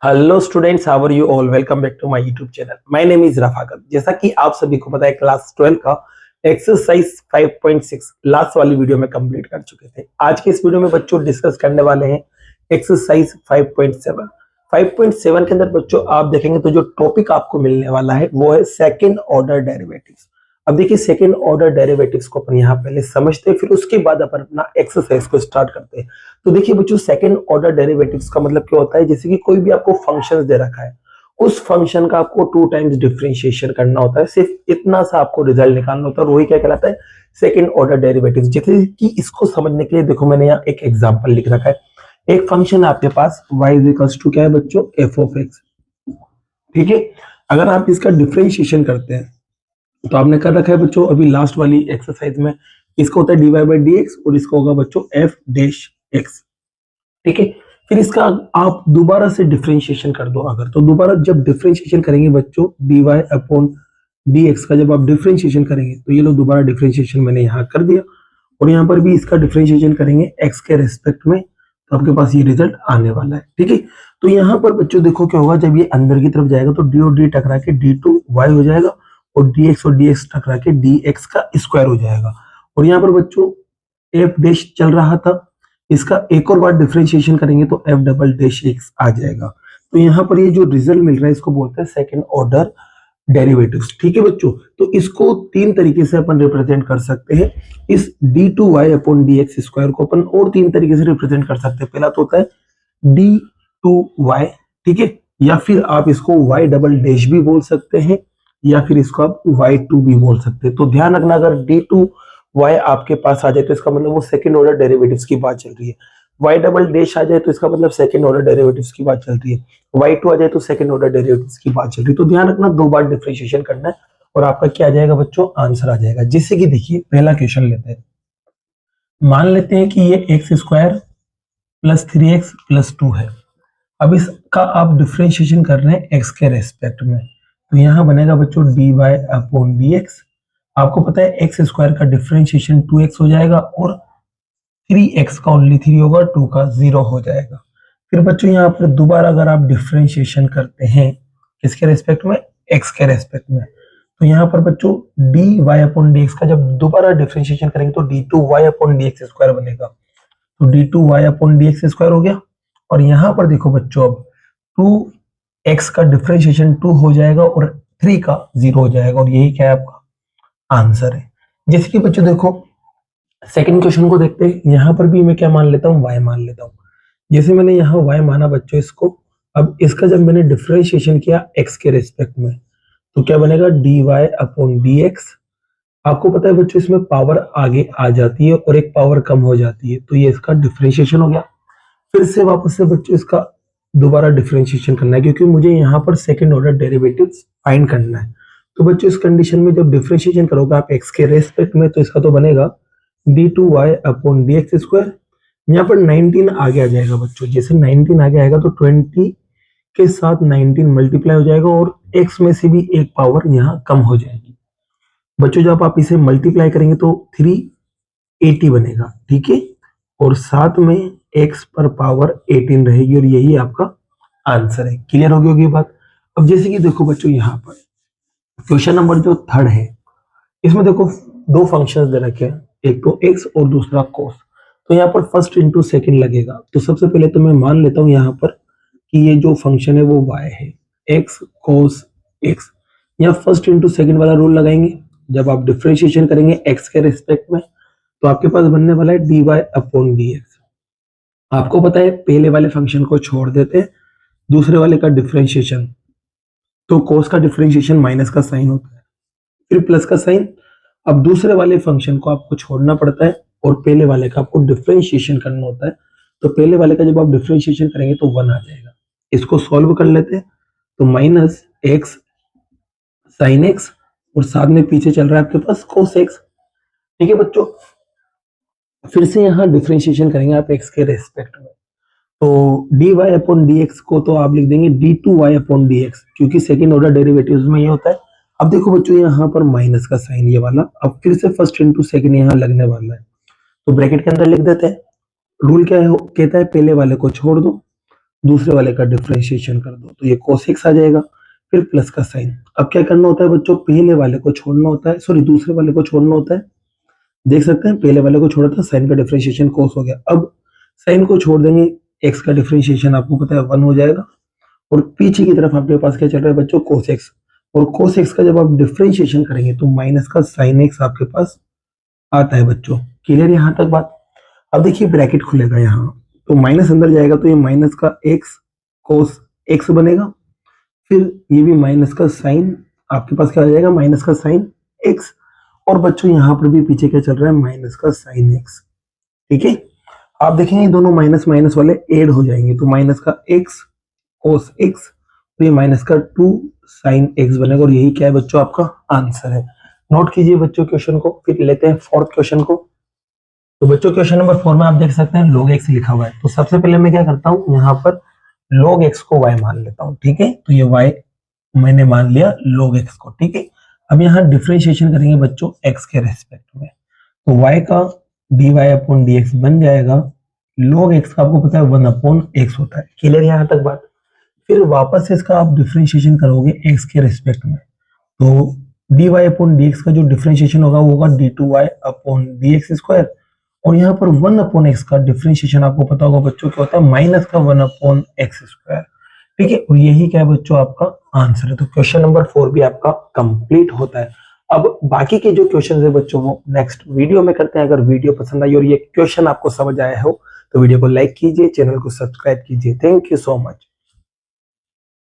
Hello students, how are you all. Welcome back to my YouTube channel. My name is Rafaqat. जैसा कि आप सभी को पता है, क्लास 12 का एक्सरसाइज 5.6 लास्ट वाली वीडियो में कंप्लीट कर चुके थे। आज के इस वीडियो में बच्चों डिस्कस करने वाले हैं एक्सरसाइज 5.7। 5.7 के अंदर बच्चों आप देखेंगे तो जो टॉपिक आपको मिलने वाला है वो है सेकेंड ऑर्डर डेरिवेटिव्स। अब देखिए, सेकेंड ऑर्डर डेरिवेटिव्स को अपन यहाँ पहले समझते हैं, फिर उसके बाद अपन अपना एक्सरसाइज को स्टार्ट करते हैं। तो देखिए बच्चों, सेकंड ऑर्डर डेरिवेटिव्स का मतलब क्या होता है, जैसे कि कोई भी आपको फंक्शन दे रखा है, उस फंक्शन का आपको 2 टाइम्स डिफरेंशिएशन करना होता है। सिर्फ इतना सा आपको रिजल्ट निकालना होता है, और वही क्या कहलाता है, सेकंड ऑर्डर डेरिवेटिव्स। जैसे कि इसको समझने के लिए देखो, मैंने यहाँ एक एग्जांपल लिख रखा है। एक फंक्शन आपके पास y इक्वल्स टू क्या है बच्चों, एफ ऑफ एक्स। ठीक है, अगर आप इसका डिफरेंशिएशन करते हैं तो आपने कर रखा है बच्चों अभी लास्ट वाली एक्सरसाइज में, इसका होता है dy बाई डी एक्स, और इसका होगा बच्चों एफ डैश एक्स। ठीक है, फिर इसका आप दोबारा से डिफरेंशिएशन कर दो। अगर तो दोबारा जब डिफरेंशिएशन करेंगे बच्चों, dy अपॉन dx का जब आप डिफरेंशिएशन करेंगे, तो ये लो दोबारा डिफरेंशिएशन मैंने यहाँ कर दिया, और यहाँ पर भी इसका डिफरेंशिएशन करेंगे x के रेस्पेक्ट में, तो आपके पास ये रिजल्ट आने वाला है। ठीक है, तो यहाँ पर बच्चों देखो क्या होगा, जब ये अंदर की तरफ जाएगा तो डी और डी टकरा के d2y हो जाएगा, और dx और dx टकरा के dx का स्क्वायर हो जाएगा। और यहाँ पर बच्चों एफ डैश चल रहा था, इसका एक और बार डिफरेंशिएशन करेंगे तो एफ डबल डैश एक्स आ जाएगा। तो यहाँ पर ये जो रिजल्ट मिल रहा है इसको बोलते हैं सेकंड ऑर्डर डेरिवेटिव्स। ठीक है बच्चों, तो इसको 3 तरीके से अपन रिप्रेजेंट कर सकते हैं। इस d2y अपॉन dx स्क्वायर को अपन और 3 तरीके से रिप्रेजेंट कर सकते हैं। पहला तो होता है d2y, ठीक है, या फिर आप इसको y डबल डैश भी बोल सकते हैं, या फिर इसको आप y2 भी बोल सकते हैं। तो ध्यान रखना, अगर d2y आपके पास आ जाए तो इसका मतलब वो सेकंड ऑर्डर डेरिवेटिव्स की बात चल रही है। y डबल डैश आ जाए तो इसका मतलब सेकंड ऑर्डर डेरिवेटिव्स की बात चल रही है। y2 आ जाए तो सेकंड ऑर्डर डेरिवेटिव्स की बात चल रही है। तो ध्यान रखना, 2 बार डिफरेंशिएशन करना है और आपका क्या आ जाएगा बच्चों, आंसर आ जाएगा। जैसे कि देखिए, पहला क्वेश्चन लेते हैं। मान लेते हैं कि ये x square plus 3x plus 2 है। अब इसका आप डिफरेंशिएशन कर रहे हैं एक्स के रेस्पेक्ट में, तो यहाँ बनेगा बच्चों dy अपॉन dx। आपको पता है एक्स स्क्वायर का डिफरेंशिएशन 2x हो जाएगा, और 3x का ओनली 3 होगा, 2 का 0 हो जाएगा। फिर बच्चों यहाँ पर दोबारा अगर आप डिफरेंशिएशन करते हैं किसके रेस्पेक्ट में, x के रेस्पेक्ट में, तो यहाँ पर बच्चों dy अपॉन dx का जब दोबारा डिफरेंशिएशन करेंगे तो d2y अपॉन dx स्क्वायर बनेगा। तो d2y अपॉन dx स्क्वायर हो गया, और यहाँ पर देखो बच्चों अब 2x का डिफरेंशिएशन 2 हो जाएगा, और 3 का 0 हो जाएगा, और यही क्या है आपका आंसर है। जैसे कि बच्चों देखो, सेकंड क्वेश्चन को देखते हैं। यहाँ पर भी मैं क्या मान लेता हूँ, y मान लेता हूँ। जैसे मैंने यहाँ y माना बच्चों इसको, अब इसका जब मैंने डिफरेंशिएशन किया x के रेस्पेक्ट में, तो क्या बनेगा dy अपॉन dx। आपको पता है बच्चों इसमें पावर आगे आ जाती है और एक पावर कम हो जाती है, तो ये इसका डिफरेंशिएशन हो गया। फिर से वापस से बच्चों इसका दोबारा डिफरेंशिएशन करना है, क्योंकि मुझे यहाँ पर सेकंड ऑर्डर डेरिवेटिव्स फाइंड करना है। तो बच्चों इस कंडीशन में जब डिफरेंशिएशन करोगे आप x के रेस्पेक्ट में, तो इसका तो बनेगा d2y अपॉन dx स्क्वायर। यहाँ पर 19 आगे आ जाएगा बच्चों, जैसे 19 आगे आएगा तो 20 के साथ 19 मल्टीप्लाई हो जाएगा, और x में से भी एक पावर यहाँ कम हो जाएगी। बच्चों जब आप इसे मल्टीप्लाई करेंगे तो 380 बनेगा, ठीक है, और साथ में x पर पावर 18 रहेगी, और यही आपका आंसर है। क्लियर हो गई होगी बात। अब जैसे कि देखो बच्चों, यहाँ पर क्वेश्चन नंबर जो थर्ड है, इसमें देखो 2 फंक्शंस दे रखे हैं, एक तो x और दूसरा cos। तो यहाँ पर फर्स्ट इंटू सेकेंड लगेगा। तो सबसे पहले तो मैं मान लेता हूँ यहाँ पर कि ये जो फंक्शन है वो y है, x cos x। यहाँ फर्स्ट इंटू सेकेंड वाला रूल लगाएंगे। जब आप डिफरेंशिएशन करेंगे x के रेस्पेक्ट में, तो आपके पास बनने वाला है dy अपॉन dx। आपको पता है पहले वाले फंक्शन को छोड़ देते हैं, दूसरे वाले का डिफरेंशिएशन, तो cos का डिफरेंशिएशन माइनस का साइन होता है, फिर प्लस का साइन। अब दूसरे वाले फंक्शन को आपको छोड़ना पड़ता है, और पहले वाले का आपको डिफरेंशिएशन करना होता है। तो पहले वाले का जब आप डिफरेंशिएशन करेंगे तो 1 आ जाएगा। इसको सॉल्व कर लेते हैं, तो माइनस एक्स साइन एक्स, और साथ में पीछे चल रहा है आपके पास cos x। ठीक है बच्चों, फिर से यहाँ डिफरेंशिएशन करेंगे आप x के रेस्पेक्ट में, तो dy अपॉन dx को तो आप लिख देंगे d2y अपॉन dx, क्योंकि सेकंड ऑर्डर डेरिवेटिव्स में ये होता है। अब देखो बच्चों यहाँ पर माइनस का साइन ये वाला, अब फिर से फर्स्ट इंटू सेकंड यहाँ लगने वाला है, तो ब्रैकेट के अंदर लिख देते हैं। रूल क्या है, कहता है पहले वाले को छोड़ दो, दूसरे वाले का डिफरेंशिएशन कर दो तो ये cos x आ जाएगा, फिर प्लस का साइन। अब क्या करना होता है बच्चों, पहले वाले को छोड़ना होता है, सॉरी दूसरे वाले को छोड़ना होता है। देख सकते हैं पहले वाले को छोड़ा था, साइन का डिफरेंशिएशन cos हो गया। अब साइन को छोड़ देंगे, x का डिफरेंशिएशन आपको पता है 1 हो जाएगा, और पीछे की तरफ आपके पास क्या चल रहा है बच्चों, cos x, और cos x का जब आप डिफरेंशिएशन करेंगे तो माइनस का sin x आपके पास आता है बच्चों। क्लियर यहाँ तक बात। अब देखिए ब्रैकेट खुलेगा यहाँ, तो माइनस अंदर जाएगा तो ये माइनस का x cos x बनेगा, फिर ये भी माइनस का साइन आपके पास क्या आ जाएगा, माइनस का साइन x, और बच्चों यहाँ पर भी पीछे क्या चल रहा है, माइनस का साइन x। ठीक है, आप देखेंगे दोनों माइनस माइनस वाले ऐड हो जाएंगे, तो माइनस का x cos x, तो ये माइनस का 2 sin x बनेगा, और यही क्या है बच्चों, आपका आंसर है। नोट कीजिए बच्चों क्वेश्चन को। फिर लेते हैं फोर्थ क्वेश्चन को। तो बच्चों क्वेश्चन नंबर 4 में आप देख सकते हैं log x लिखा हुआ है। तो सबसे पहले मैं क्या करता हूँ, यहाँ पर log x को y मान लेता हूँ। ठीक है, तो ये y मैंने मान लिया log x को। ठीक है, अब यहाँ डिफरेंशिएशन करेंगे बच्चों x के रेस्पेक्ट में, तो y का dy अपॉन dx बन जाएगा, log x का आपको पता है 1 अपॉन x होता है। क्लियर यहाँ तक बात। फिर वापस से इसका आप डिफरेंशिएशन करोगे x के रेस्पेक्ट में, तो dy अपॉन dx का जो डिफरेंशिएशन होगा वो होगा d2y अपॉन dx स्क्वायर, और यहाँ पर 1 अपॉन x का डिफरेंशिएशन आपको पता होगा बच्चों क्या होता है, माइनस का 1 अपॉन x स्क्वायर। ठीक है, और यही क्या है बच्चों, आपका आंसर है। तो क्वेश्चन नंबर 4 भी आपका कंप्लीट होता है। अब बाकी के जो क्वेश्चन है बच्चों वो नेक्स्ट वीडियो में करते हैं। अगर वीडियो पसंद आई और ये क्वेश्चन आपको समझ आया हो तो वीडियो को लाइक कीजिए, चैनल को सब्सक्राइब कीजिए। Thank you so much.